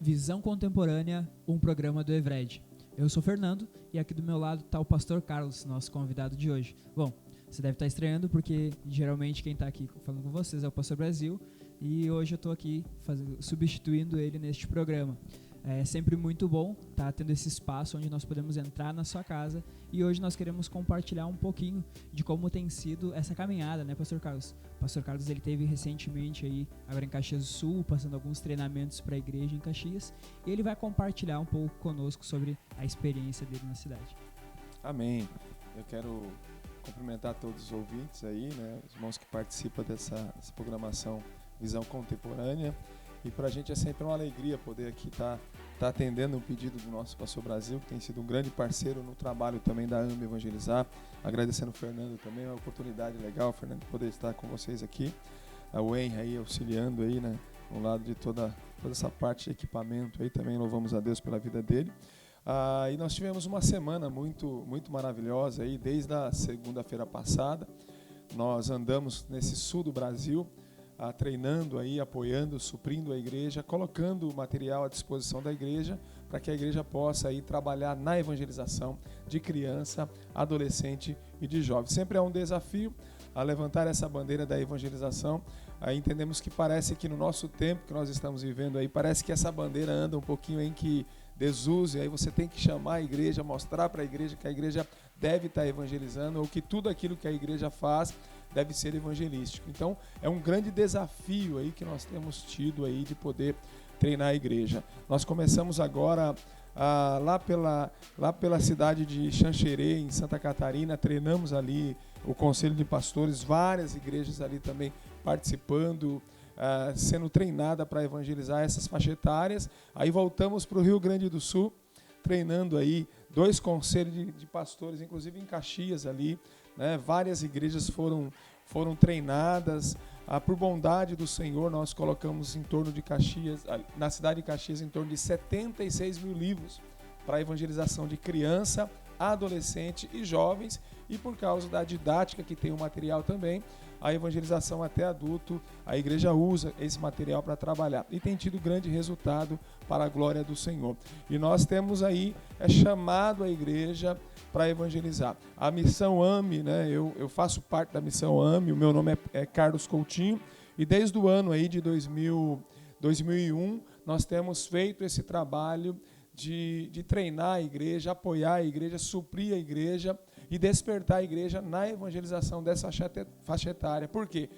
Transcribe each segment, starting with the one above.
Visão Contemporânea, um programa do Evred. Eu sou o Fernando e aqui do meu lado está o pastor Carlos, nosso convidado de hoje. Bom, você deve estar estranhando porque geralmente quem está aqui falando com vocês é o pastor Brasil e hoje eu estou aqui substituindo ele neste programa. É sempre muito bom estar tendo esse espaço onde nós podemos entrar na sua casa e hoje nós queremos compartilhar um pouquinho de como tem sido essa caminhada, né, pastor Carlos? O pastor Carlos, ele teve recentemente aí, agora em Caxias do Sul, passando alguns treinamentos para a igreja em Caxias e ele vai compartilhar um pouco conosco sobre a experiência dele na cidade. Amém. Eu quero cumprimentar todos os ouvintes aí, né, os irmãos que participam dessa programação Visão Contemporânea. E para a gente é sempre uma alegria poder aqui estar atendendo o pedido do nosso pastor Brasil, que tem sido um grande parceiro no trabalho também da AMB Evangelizar. Agradecendo o Fernando também, é uma oportunidade legal, Fernando, poder estar com vocês aqui. A Wayne aí auxiliando aí, né, no lado de toda essa parte de equipamento aí, também louvamos a Deus pela vida dele. E nós tivemos uma semana muito maravilhosa aí, desde a segunda-feira passada. Nós andamos nesse sul do Brasil, treinando aí, apoiando, suprindo a igreja, colocando o material à disposição da igreja para que a igreja possa aí trabalhar na evangelização de criança, adolescente e de jovem. Sempre é um desafio a levantar essa bandeira da evangelização. Aí entendemos que parece que no nosso tempo que nós estamos vivendo aí, parece que essa bandeira anda um pouquinho em que desuse, aí você tem que chamar a igreja, mostrar para a igreja que a igreja deve estar evangelizando ou que tudo aquilo que a igreja faz deve ser evangelístico. Então, é um grande desafio aí que nós temos tido aí de poder treinar a igreja. Nós começamos agora lá pela cidade de Xanxerê, em Santa Catarina, treinamos ali o Conselho de Pastores, várias igrejas ali também participando, sendo treinada para evangelizar essas faixas etárias. Aí voltamos para o Rio Grande do Sul, treinando aí 2 conselhos de pastores, inclusive em Caxias ali, né? Várias igrejas foram treinadas. Por bondade do Senhor, nós colocamos em torno de Caxias, na cidade de Caxias, em torno de 76 mil livros para a evangelização de criança, adolescente e jovens, e por causa da didática que tem o material também, a evangelização até adulto, a igreja usa esse material para trabalhar e tem tido grande resultado para a glória do Senhor. E nós temos aí chamado a igreja para evangelizar. A missão AME, né, eu faço parte da missão AME, o meu nome é Carlos Coutinho, e desde o ano aí de 2001 nós temos feito esse trabalho de treinar a igreja, apoiar a igreja, suprir a igreja e despertar a igreja na evangelização dessa faixa etária. Por quê?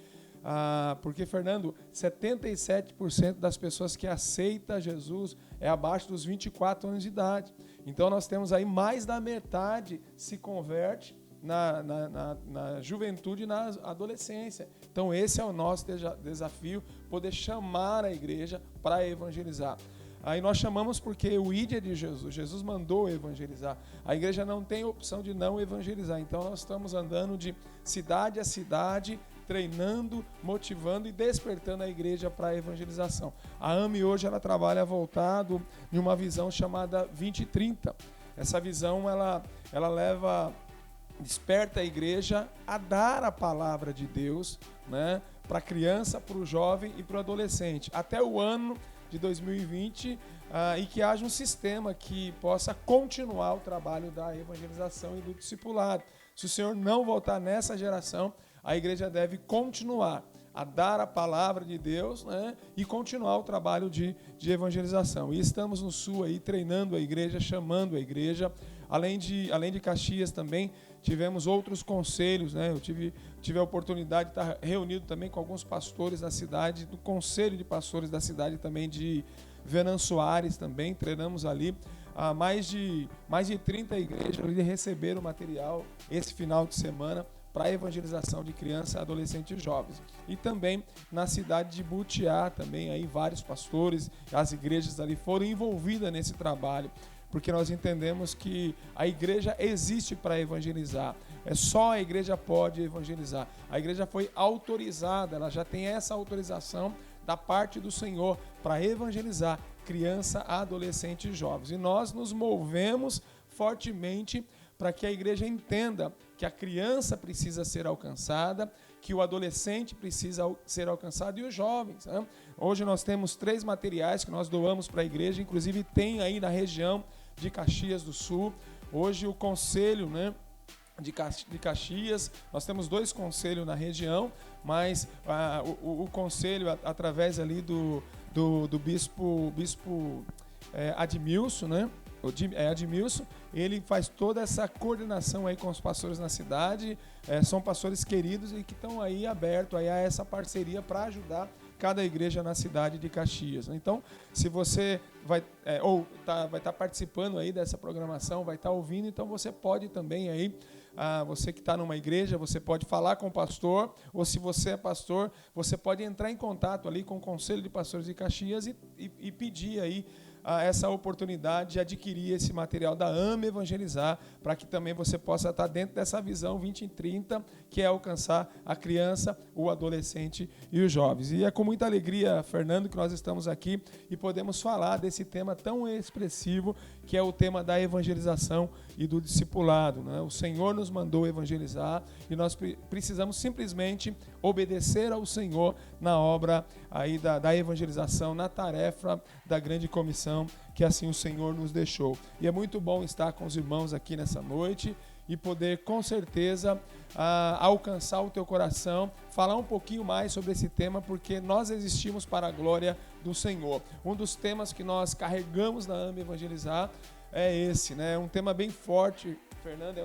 Porque, Fernando, 77% das pessoas que aceitam Jesus é abaixo dos 24 anos de idade. Então, nós temos aí mais da metade se converte na juventude e na adolescência. Então, esse é o nosso desafio, poder chamar a igreja para evangelizar. Aí nós chamamos porque o ID é de Jesus. Jesus mandou evangelizar. A igreja não tem opção de não evangelizar. Então nós estamos andando de cidade a cidade, treinando, motivando e despertando a igreja para a evangelização. A AME hoje ela trabalha voltado em uma visão chamada 2030. Essa visão ela desperta a igreja a dar a palavra de Deus, né, para a criança, para o jovem e para o adolescente. Até o ano de 2020, e que haja um sistema que possa continuar o trabalho da evangelização e do discipulado. Se o Senhor não voltar nessa geração, a igreja deve continuar a dar a palavra de Deus, né, e continuar o trabalho de evangelização. E estamos no Sul aí treinando a igreja, chamando a igreja. Além de Caxias também, tivemos outros conselhos, né? Eu tive a oportunidade de estar reunido também com alguns pastores da cidade, do Conselho de Pastores da cidade também de Venâncio Soares também, treinamos ali. Mais de 30 igrejas receberam material esse final de semana para a evangelização de crianças, adolescentes e jovens. E também na cidade de Butiá, também aí vários pastores, as igrejas ali foram envolvidas nesse trabalho, porque nós entendemos que a igreja existe para evangelizar. Só a igreja pode evangelizar. A igreja foi autorizada, ela já tem essa autorização da parte do Senhor para evangelizar criança, adolescente e jovens. E nós nos movemos fortemente para que a igreja entenda que a criança precisa ser alcançada, que o adolescente precisa ser alcançado e os jovens, né? Hoje nós temos 3 materiais que nós doamos para a igreja, inclusive tem aí na região de Caxias do Sul. Hoje o conselho, né, de Caxias, nós temos 2 conselhos na região, mas o conselho, através ali do bispo Admilson, né? Admilson, ele faz toda essa coordenação aí com os pastores na cidade, são pastores queridos e que estão aí abertos aí a essa parceria para ajudar cada igreja na cidade de Caxias. Então, se você vai estar participando aí dessa programação, vai estar ouvindo, então você pode também aí, você que está numa igreja, você pode falar com o pastor, ou se você é pastor, você pode entrar em contato ali com o Conselho de Pastores de Caxias e pedir aí essa oportunidade de adquirir esse material da AME Evangelizar, para que também você possa estar dentro dessa visão 2030, que é alcançar a criança, o adolescente e os jovens. E é com muita alegria, Fernando, que nós estamos aqui e podemos falar desse tema tão expressivo, que é o tema da evangelização e do discipulado, né? O Senhor nos mandou evangelizar e nós precisamos simplesmente obedecer ao Senhor na obra aí da evangelização, na tarefa da grande comissão que assim o Senhor nos deixou. E é muito bom estar com os irmãos aqui nessa noite e poder, com certeza, alcançar o teu coração, falar um pouquinho mais sobre esse tema, porque nós existimos para a glória do Senhor. Um dos temas que nós carregamos na AME Evangelizar é esse, né? É um tema bem forte, Fernando,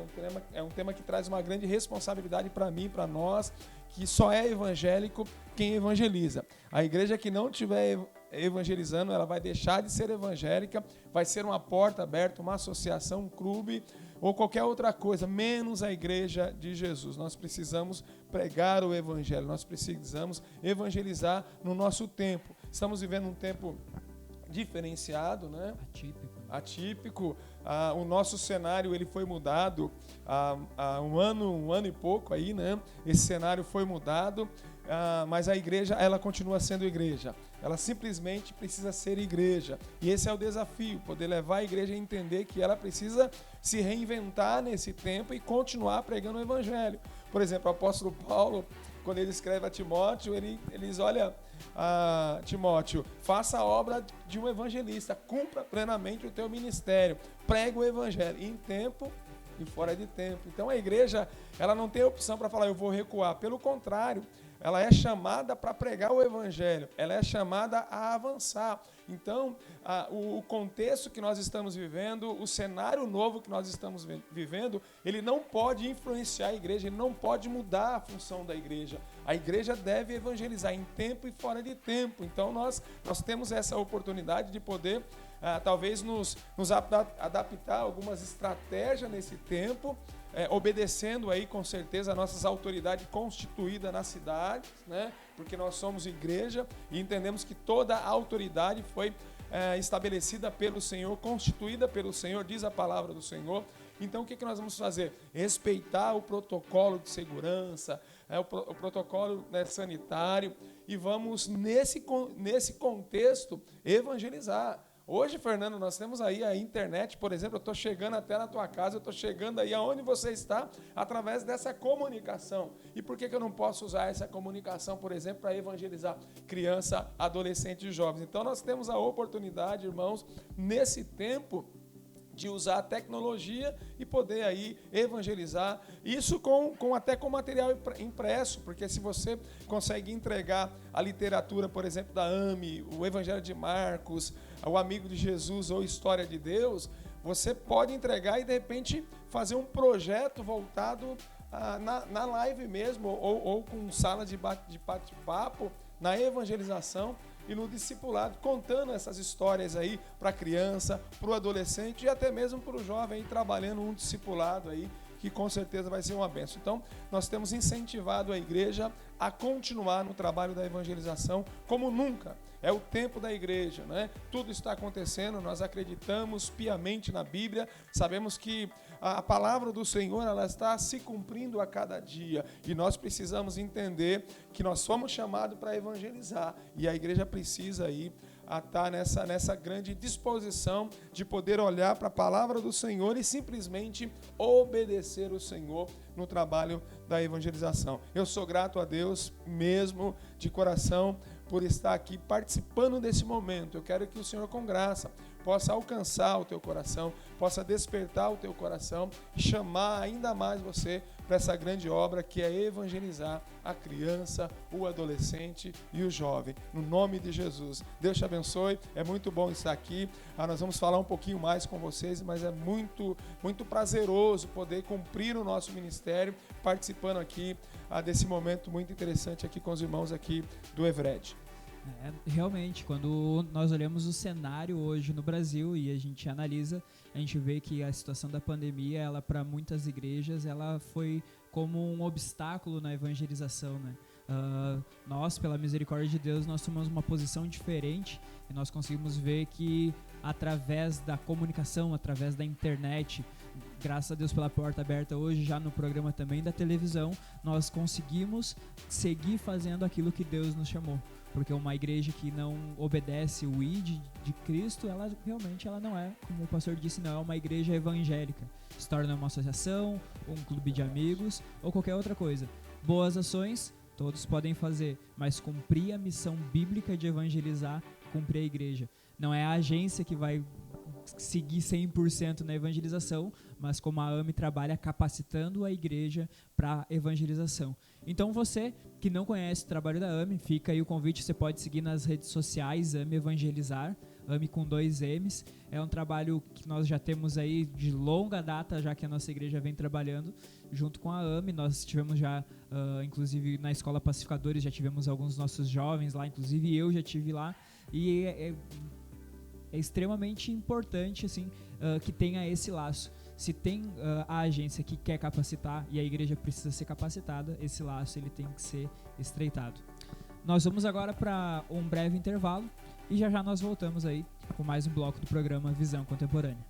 é um tema que traz uma grande responsabilidade para mim, para nós, que só é evangélico quem evangeliza. A igreja que não estiver evangelizando, ela vai deixar de ser evangélica, vai ser uma porta aberta, uma associação, um clube ou qualquer outra coisa, menos a igreja de Jesus. Nós precisamos pregar o evangelho, nós precisamos evangelizar no nosso tempo. Estamos vivendo um tempo diferenciado, né? Atípico. O nosso cenário ele foi mudado há um ano e pouco aí, né? Esse cenário foi mudado, mas a igreja ela continua sendo igreja. Ela simplesmente precisa ser igreja. E esse é o desafio, poder levar a igreja a entender que ela precisa se reinventar nesse tempo e continuar pregando o evangelho. Por exemplo, o apóstolo Paulo, quando ele escreve a Timóteo, ele diz, olha, Timóteo, faça a obra de um evangelista, cumpra plenamente o teu ministério, prega o evangelho em tempo e fora de tempo. Então a igreja, ela não tem opção para falar, eu vou recuar. Pelo contrário, ela é chamada para pregar o evangelho, ela é chamada a avançar. Então, o contexto que nós estamos vivendo, o cenário novo que nós estamos vivendo, ele não pode influenciar a igreja, ele não pode mudar a função da igreja. A igreja deve evangelizar em tempo e fora de tempo. Então, nós temos essa oportunidade de poder, talvez, nos adaptar a algumas estratégias nesse tempo, obedecendo aí com certeza a nossas autoridades constituídas na cidade, né? Porque nós somos igreja e entendemos que toda a autoridade foi estabelecida pelo Senhor, constituída pelo Senhor, diz a palavra do Senhor. Então o que nós vamos fazer? Respeitar o protocolo de segurança, o protocolo, né, sanitário, e vamos nesse contexto evangelizar. Hoje, Fernando, nós temos aí a internet, por exemplo, eu estou chegando até na tua casa, eu estou chegando aí aonde você está, através dessa comunicação. E por que eu não posso usar essa comunicação, por exemplo, para evangelizar criança, adolescente e jovens? Então, nós temos a oportunidade, irmãos, nesse tempo, de usar a tecnologia e poder aí evangelizar, isso até com material impresso, porque se você consegue entregar a literatura, por exemplo, da AME, o Evangelho de Marcos, o Amigo de Jesus ou História de Deus, você pode entregar e de repente fazer um projeto voltado na live mesmo, ou com sala de bate-papo, na evangelização e no discipulado, contando essas histórias aí para a criança, para o adolescente e até mesmo para o jovem, aí, trabalhando um discipulado aí, que com certeza vai ser uma bênção. Então, nós temos incentivado a igreja a continuar no trabalho da evangelização como nunca. É o tempo da igreja, né? Tudo está acontecendo, nós acreditamos piamente na Bíblia, sabemos que a palavra do Senhor ela está se cumprindo a cada dia e nós precisamos entender que nós somos chamados para evangelizar e a igreja precisa aí a estar nessa grande disposição de poder olhar para a palavra do Senhor e simplesmente obedecer o Senhor no trabalho da evangelização. Eu sou grato a Deus mesmo, de coração, por estar aqui participando desse momento. Eu quero que o Senhor, com graça, possa alcançar o teu coração, possa despertar o teu coração e chamar ainda mais você para essa grande obra que é evangelizar a criança, o adolescente e o jovem. No nome de Jesus. Deus te abençoe. É muito bom estar aqui. Nós vamos falar um pouquinho mais com vocês, mas é muito, muito prazeroso poder cumprir o nosso ministério participando aqui desse momento muito interessante aqui com os irmãos aqui do Evred. Realmente, quando nós olhamos o cenário hoje no Brasil e a gente analisa, a gente vê que a situação da pandemia, ela para muitas igrejas, ela foi como um obstáculo na evangelização, né? Nós, pela misericórdia de Deus, nós tomamos uma posição diferente e nós conseguimos ver que através da comunicação, através da internet, graças a Deus pela porta aberta hoje, já no programa também da televisão, nós conseguimos seguir fazendo aquilo que Deus nos chamou. Porque uma igreja que não obedece o ID de Cristo, ela realmente não é, como o pastor disse, não é uma igreja evangélica. Se torna uma associação, um clube de amigos ou qualquer outra coisa. Boas ações, todos podem fazer, mas cumprir a missão bíblica de evangelizar, cumprir a igreja. Não é a agência que vai seguir 100% na evangelização, mas como a AME trabalha capacitando a igreja para evangelização. Então você que não conhece o trabalho da AME, fica aí o convite, você pode seguir nas redes sociais, AME Evangelizar, AME com 2 M's. É um trabalho que nós já temos aí de longa data, já que a nossa igreja vem trabalhando junto com a AME. Nós tivemos já, inclusive na Escola Pacificadores, já tivemos alguns nossos jovens lá, inclusive eu já tive lá, e é extremamente importante assim, que tenha esse laço. Se tem a agência que quer capacitar e a igreja precisa ser capacitada, esse laço ele tem que ser estreitado. Nós vamos agora para um breve intervalo e já nós voltamos aí com mais um bloco do programa Visão Contemporânea.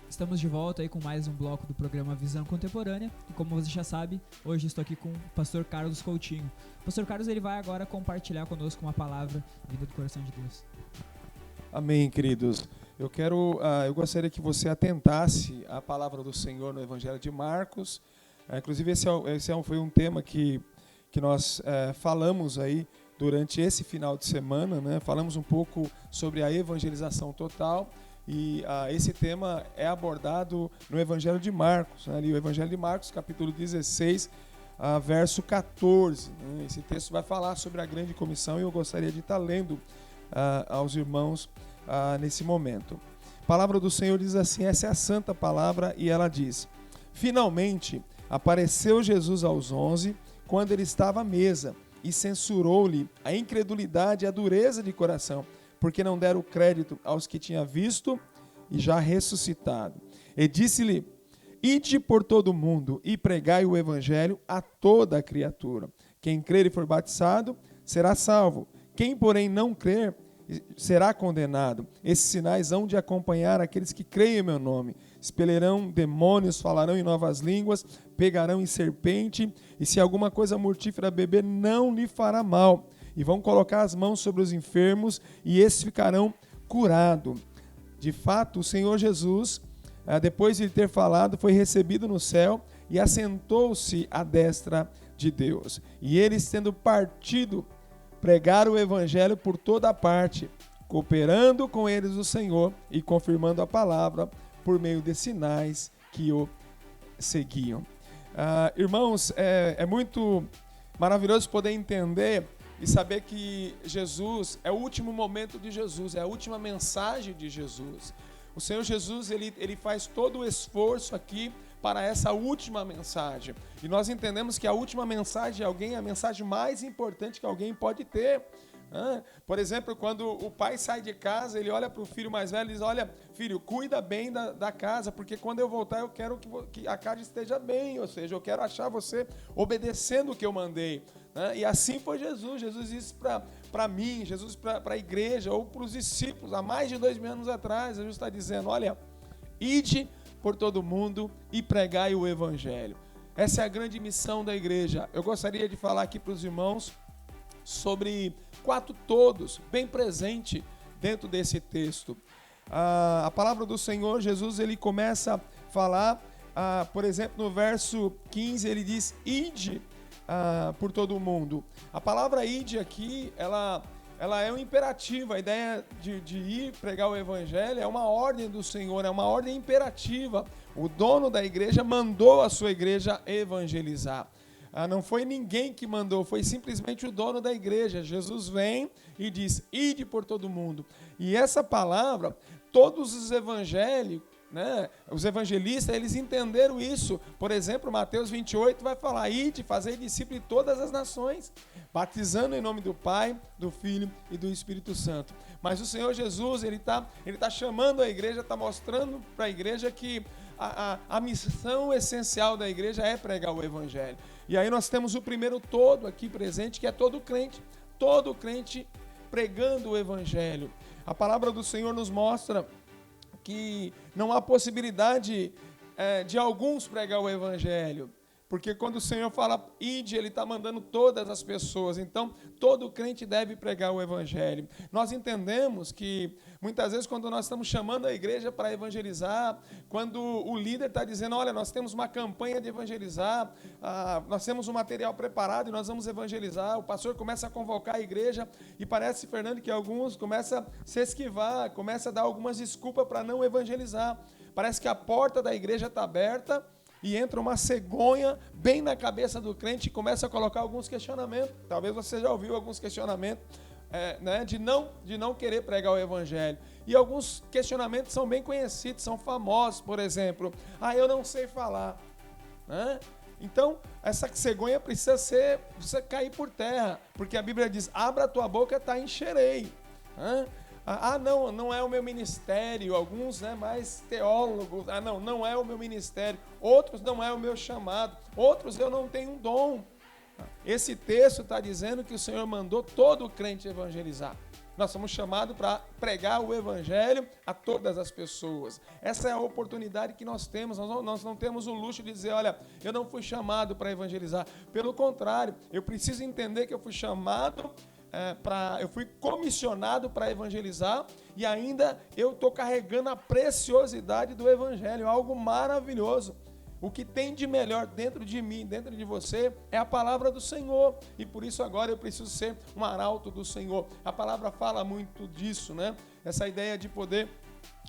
Estamos de volta aí com mais um bloco do programa Visão Contemporânea e como você já sabe, hoje estou aqui com o pastor Carlos Coutinho. O pastor Carlos ele vai agora compartilhar conosco uma palavra vinda do coração de Deus. Amém, queridos. Eu gostaria que você atentasse à palavra do Senhor no Evangelho de Marcos. Inclusive esse foi um tema que nós falamos aí durante esse final de semana, né? Falamos um pouco sobre a evangelização total. E esse tema é abordado no Evangelho de Marcos, né? Ali, o Evangelho de Marcos, capítulo 16, verso 14. Né? Esse texto vai falar sobre a grande comissão e eu gostaria de estar lendo aos irmãos nesse momento. A palavra do Senhor diz assim, essa é a santa palavra, e ela diz: finalmente apareceu Jesus aos 11, quando ele estava à mesa, e censurou-lhe a incredulidade e a dureza de coração, porque não deram crédito aos que tinha visto e já ressuscitado. E disse-lhe: ide por todo o mundo e pregai o evangelho a toda a criatura. Quem crer e for batizado será salvo. Quem, porém, não crer será condenado. Esses sinais hão de acompanhar aqueles que creem em meu nome. Expelirão demônios, falarão em novas línguas, pegarão em serpente, e se alguma coisa mortífera beber, não lhe fará mal. E vão colocar as mãos sobre os enfermos, e esses ficarão curados. De fato, o Senhor Jesus, depois de ter falado, foi recebido no céu e assentou-se à destra de Deus. E eles, tendo partido, pregaram o evangelho por toda parte, cooperando com eles o Senhor e confirmando a palavra por meio de sinais que o seguiam. Irmãos, é muito maravilhoso poder entender e saber que Jesus é o último momento de Jesus, é a última mensagem de Jesus. O Senhor Jesus, ele faz todo o esforço aqui para essa última mensagem. E nós entendemos que a última mensagem de alguém é a mensagem mais importante que alguém pode ter. Por exemplo, quando o pai sai de casa, ele olha para o filho mais velho e diz: olha, filho, cuida bem da casa, porque quando eu voltar eu quero que a casa esteja bem, ou seja, eu quero achar você obedecendo o que eu mandei. E assim foi Jesus. Jesus disse para mim, Jesus para a igreja ou para os discípulos, há mais de 2000 anos atrás, Jesus está dizendo: olha, ide por todo mundo e pregai o evangelho. Essa é a grande missão da igreja. Eu gostaria de falar aqui para os irmãos sobre 4 todos, bem presente dentro desse texto. A palavra do Senhor, Jesus, ele começa a falar, por exemplo, no verso 15, ele diz: ide por todo o mundo. A palavra ide aqui, ela é um imperativo. A ideia de ir pregar o evangelho é uma ordem do Senhor, é uma ordem imperativa. O dono da igreja mandou a sua igreja evangelizar. Não foi ninguém que mandou, foi simplesmente o dono da igreja. Jesus vem e diz: ide por todo mundo. E essa palavra, todos os evangélicos, os evangelistas, eles entenderam isso. Por exemplo, Mateus 28 vai falar: ide, fazei discípulos de todas as nações, batizando em nome do Pai, do Filho e do Espírito Santo. Mas o Senhor Jesus, ele tá chamando a igreja, está mostrando para a igreja que a missão essencial da igreja é pregar o evangelho. E aí nós temos o primeiro todo aqui presente, que é todo crente pregando o evangelho. A palavra do Senhor nos mostra que não há possibilidade de alguns pregar o evangelho, porque quando o Senhor fala ide, ele está mandando todas as pessoas. Então todo crente deve pregar o evangelho. Nós entendemos que muitas vezes, quando nós estamos chamando a igreja para evangelizar, quando o líder está dizendo: olha, nós temos uma campanha de evangelizar, nós temos um material preparado e nós vamos evangelizar, o pastor começa a convocar a igreja e parece, Fernando, que alguns começam a se esquivar, começam a dar algumas desculpas para não evangelizar. Parece que a porta da igreja está aberta e entra uma cegonha bem na cabeça do crente e começa a colocar alguns questionamentos. Talvez você já ouviu alguns questionamentos de não querer pregar o evangelho. E alguns questionamentos são bem conhecidos, são famosos. Por exemplo: eu não sei falar. Então, essa cegonha precisa cair por terra, porque a Bíblia diz: abra a tua boca, tá, encherei. Não é o meu ministério. Alguns, mais teólogos: não é o meu ministério. Outros: não é o meu chamado. Outros: eu não tenho um dom. Esse texto está dizendo que o Senhor mandou todo crente evangelizar. Nós somos chamados para pregar o evangelho a todas as pessoas. Essa é a oportunidade que nós temos. Nós não temos o luxo de dizer: olha, eu não fui chamado para evangelizar. Pelo contrário, eu preciso entender que eu fui chamado eu fui comissionado para evangelizar, e ainda eu estou carregando a preciosidade do evangelho, algo maravilhoso. O que tem de melhor dentro de mim, dentro de você, é a palavra do Senhor, e por isso agora eu preciso ser um arauto do Senhor. A palavra fala muito disso, essa ideia de poder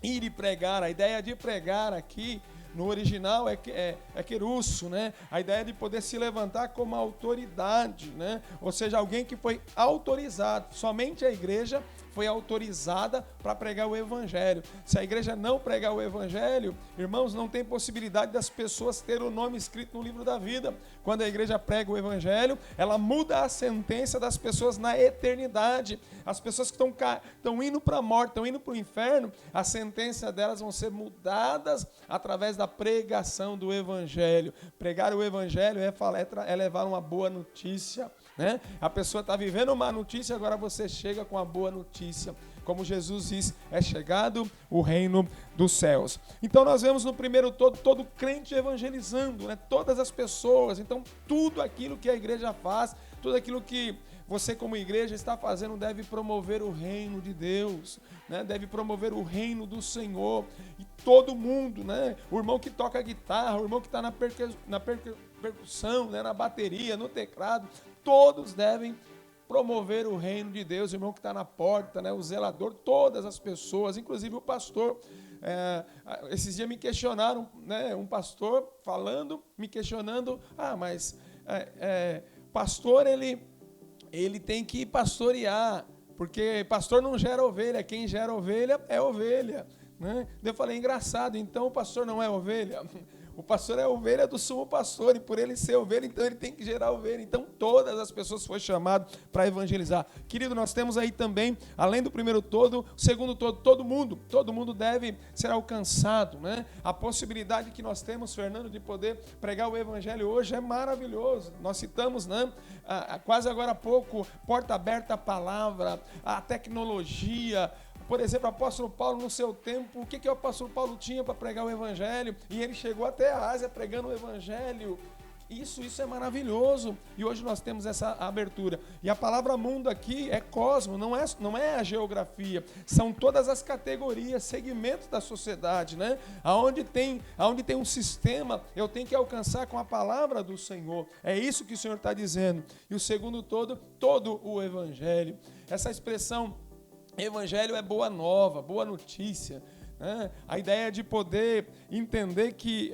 ir e pregar. A ideia de pregar aqui no original é querusso, A ideia de poder se levantar como autoridade, Ou seja, alguém que foi autorizado. Somente a igreja foi autorizada para pregar o evangelho. Se a igreja não pregar o evangelho, irmãos, não tem possibilidade das pessoas terem o nome escrito no livro da vida. Quando a igreja prega o evangelho, ela muda a sentença das pessoas na eternidade. As pessoas que estão indo para a morte, estão indo para o inferno, a sentença delas vão ser mudadas através da pregação do evangelho. Pregar o evangelho é levar uma boa notícia, A pessoa está vivendo uma notícia, agora você chega com a boa notícia. Como Jesus diz: é chegado o reino dos céus. Então nós vemos no primeiro todo crente evangelizando, todas as pessoas. Então tudo aquilo que a igreja faz, tudo aquilo que você como igreja está fazendo deve promover o reino de Deus, né? Deve promover o reino do Senhor. E todo mundo, né? O irmão que toca guitarra, o irmão que está na percussão, né? Na bateria, no teclado, todos devem promover o reino de Deus. O irmão que está na porta, né? O zelador, todas as pessoas, inclusive o pastor. Esses dias me questionaram, né? Um pastor falando, me questionando, mas pastor ele tem que pastorear, porque pastor não gera ovelha, quem gera ovelha é ovelha, né? Eu falei, engraçado, então o pastor não é ovelha? O pastor é a ovelha do sumo pastor, e por ele ser ovelha, então ele tem que gerar ovelha. Então todas as pessoas foram chamadas para evangelizar. Querido, nós temos aí também, além do primeiro todo, o segundo todo mundo deve ser alcançado, né? A possibilidade que nós temos, Fernando, de poder pregar o evangelho hoje é maravilhoso. Nós citamos, né, quase agora há pouco, porta aberta à palavra, à tecnologia. Por exemplo, o apóstolo Paulo, no seu tempo, o que o apóstolo Paulo tinha para pregar o evangelho? E ele chegou até a Ásia pregando o evangelho. Isso é maravilhoso. E hoje nós temos essa abertura. E a palavra mundo aqui é cosmo, não é a geografia. São todas as categorias, segmentos da sociedade, né? Aonde tem um sistema, eu tenho que alcançar com a palavra do Senhor. É isso que o Senhor está dizendo. E o segundo todo o evangelho. Essa expressão evangelho é boa nova, boa notícia, né? A ideia de poder entender que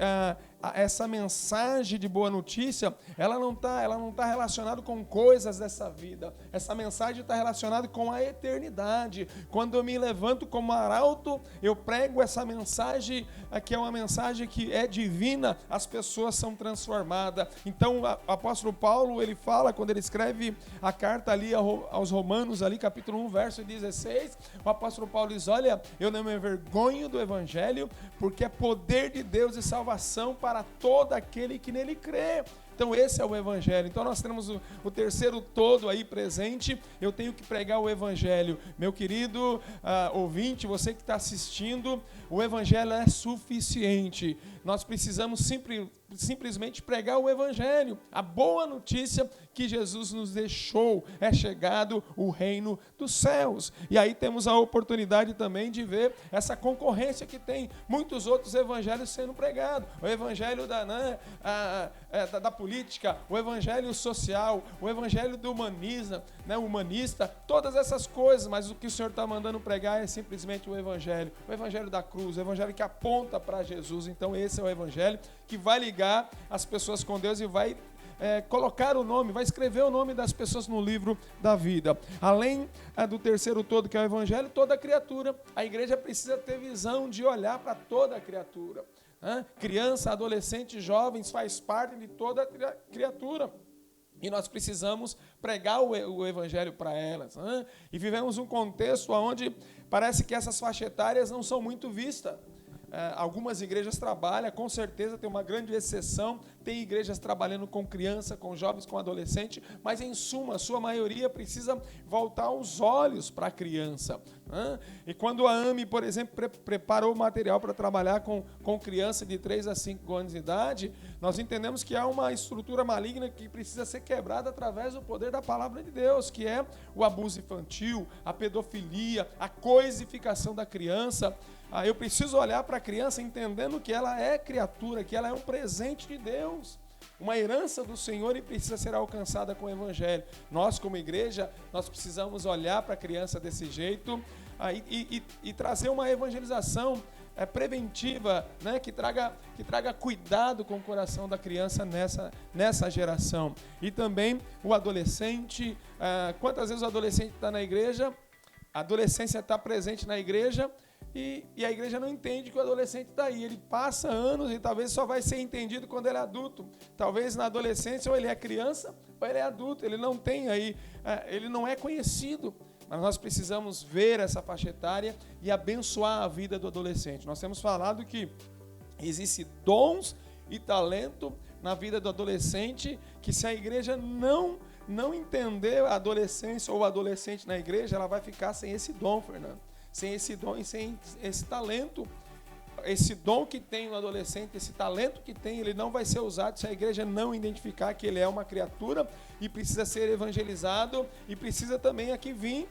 essa mensagem de boa notícia, ela não tá relacionada com coisas dessa vida. Essa mensagem está relacionada com a eternidade. Quando eu me levanto como arauto, eu prego essa mensagem, que é uma mensagem que é divina, as pessoas são transformadas. Então, o apóstolo Paulo, ele fala, quando ele escreve a carta ali aos Romanos, ali, capítulo 1, verso 16, o apóstolo Paulo diz, olha, eu não me envergonho do evangelho, porque é poder de Deus e salvação para todo aquele que nele crê. Então esse é o evangelho. Então nós temos o terceiro todo aí presente. Eu tenho que pregar o evangelho. Meu querido ouvinte, você que está assistindo, o evangelho é suficiente. Nós precisamos simplesmente pregar o evangelho. A boa notícia que Jesus nos deixou, é chegado o reino dos céus. E aí temos a oportunidade também de ver essa concorrência que tem muitos outros evangelhos sendo pregados. O evangelho da política, o evangelho social, o evangelho do humanista, todas essas coisas, mas o que o Senhor está mandando pregar é simplesmente o evangelho da cruz, o evangelho que aponta para Jesus. Então esse é o evangelho que vai ligar as pessoas com Deus e vai colocar o nome, vai escrever o nome das pessoas no livro da vida. Além do terceiro todo, que é o evangelho, toda criatura. A igreja precisa ter visão de olhar para toda a criatura. Criança, adolescente, jovens, faz parte de toda a criatura. E nós precisamos pregar o evangelho para elas. E vivemos um contexto onde parece que essas faixas etárias não são muito vistas. Algumas igrejas trabalham, com certeza tem uma grande exceção, tem igrejas trabalhando com criança, com jovens, com adolescente, mas em suma, a sua maioria precisa voltar os olhos para a criança. E quando a AME, por exemplo, preparou o material para trabalhar com criança de 3 a 5 anos de idade, nós entendemos que há uma estrutura maligna que precisa ser quebrada através do poder da palavra de Deus, que é o abuso infantil, a pedofilia, a coisificação da criança. Eu preciso olhar para a criança entendendo que ela é criatura, que ela é um presente de Deus, uma herança do Senhor e precisa ser alcançada com o evangelho. Nós, como igreja, nós precisamos olhar para a criança desse jeito e trazer uma evangelização preventiva, né, que traga cuidado com o coração da criança nessa geração. E também o adolescente, quantas vezes o adolescente está na igreja, a adolescência está presente na igreja, e a igreja não entende que o adolescente está aí. Ele passa anos e talvez só vai ser entendido quando ele é adulto. Talvez na adolescência ou ele é criança ou ele é adulto. Ele não tem aí, ele não é conhecido. Mas nós precisamos ver essa faixa etária e abençoar a vida do adolescente. Nós temos falado que existem dons e talento na vida do adolescente, que se a igreja não entender a adolescência ou o adolescente na igreja, ela vai ficar sem esse dom, Fernando. Sem esse dom e sem esse talento. esse dom que tem no adolescente, esse talento que tem, ele não vai ser usado se a igreja não identificar que ele é uma criatura e precisa ser evangelizado e precisa também aqui vir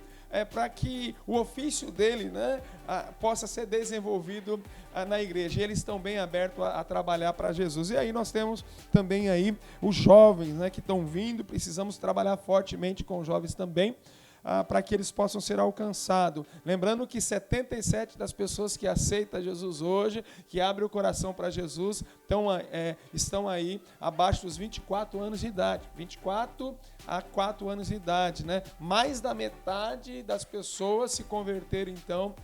para que o ofício dele, né, possa ser desenvolvido na igreja. E eles estão bem abertos a trabalhar para Jesus. E aí nós temos também aí os jovens, né, que estão vindo. Precisamos trabalhar fortemente com os jovens também, para que eles possam ser alcançados. Lembrando que 77 das pessoas que aceitam Jesus hoje, que abrem o coração para Jesus, estão aí abaixo dos 24 anos de idade. 24 a 4 anos de idade, né? Mais da metade das pessoas se converteram, então,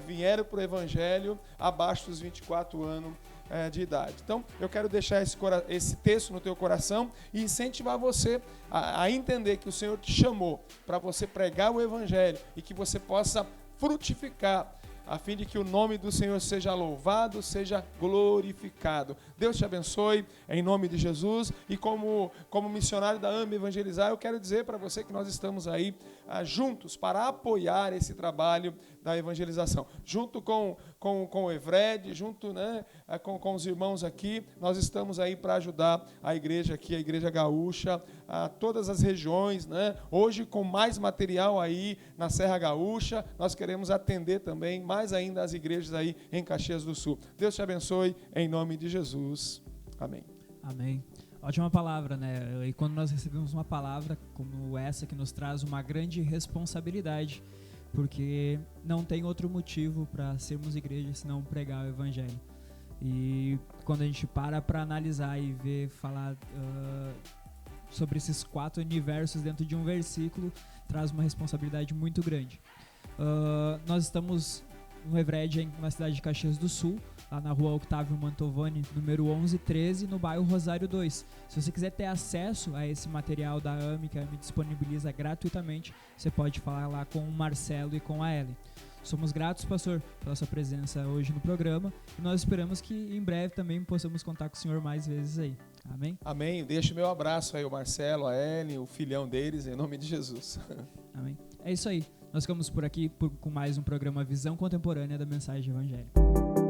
vieram para o Evangelho abaixo dos 24 anos de idade. Então, eu quero deixar esse texto no teu coração e incentivar você a entender que o Senhor te chamou para você pregar o Evangelho e que você possa frutificar, a fim de que o nome do Senhor seja louvado, seja glorificado. Deus te abençoe, em nome de Jesus. E como missionário da AME Evangelizar, eu quero dizer para você que nós estamos aí juntos para apoiar esse trabalho da evangelização. Junto com o Evred, junto, né, com os irmãos aqui, nós estamos aí para ajudar a igreja aqui, a Igreja Gaúcha, a todas as regiões, né? Hoje com mais material aí na Serra Gaúcha, nós queremos atender também mais ainda as igrejas aí em Caxias do Sul. Deus te abençoe, em nome de Jesus. Amém. Amém. Ótima palavra, né? E quando nós recebemos uma palavra como essa, que nos traz uma grande responsabilidade, porque não tem outro motivo para sermos igreja senão pregar o Evangelho. E quando a gente para analisar e ver, falar sobre esses 4 universos dentro de um versículo, traz uma responsabilidade muito grande. Nós estamos no Evred, na cidade de Caxias do Sul, lá na rua Octávio Mantovani, número 1113, no bairro Rosário 2. Se você quiser ter acesso a esse material da AME, que a AME disponibiliza gratuitamente, você pode falar lá com o Marcelo e com a Ellen. Somos gratos, pastor, pela sua presença hoje no programa, e nós esperamos que em breve também possamos contar com o senhor mais vezes aí. Amém? Amém. Deixo meu abraço aí ao Marcelo, a Ellen, o filhão deles, em nome de Jesus. Amém. É isso aí. Nós ficamos por aqui com mais um programa Visão Contemporânea da Mensagem Evangélica.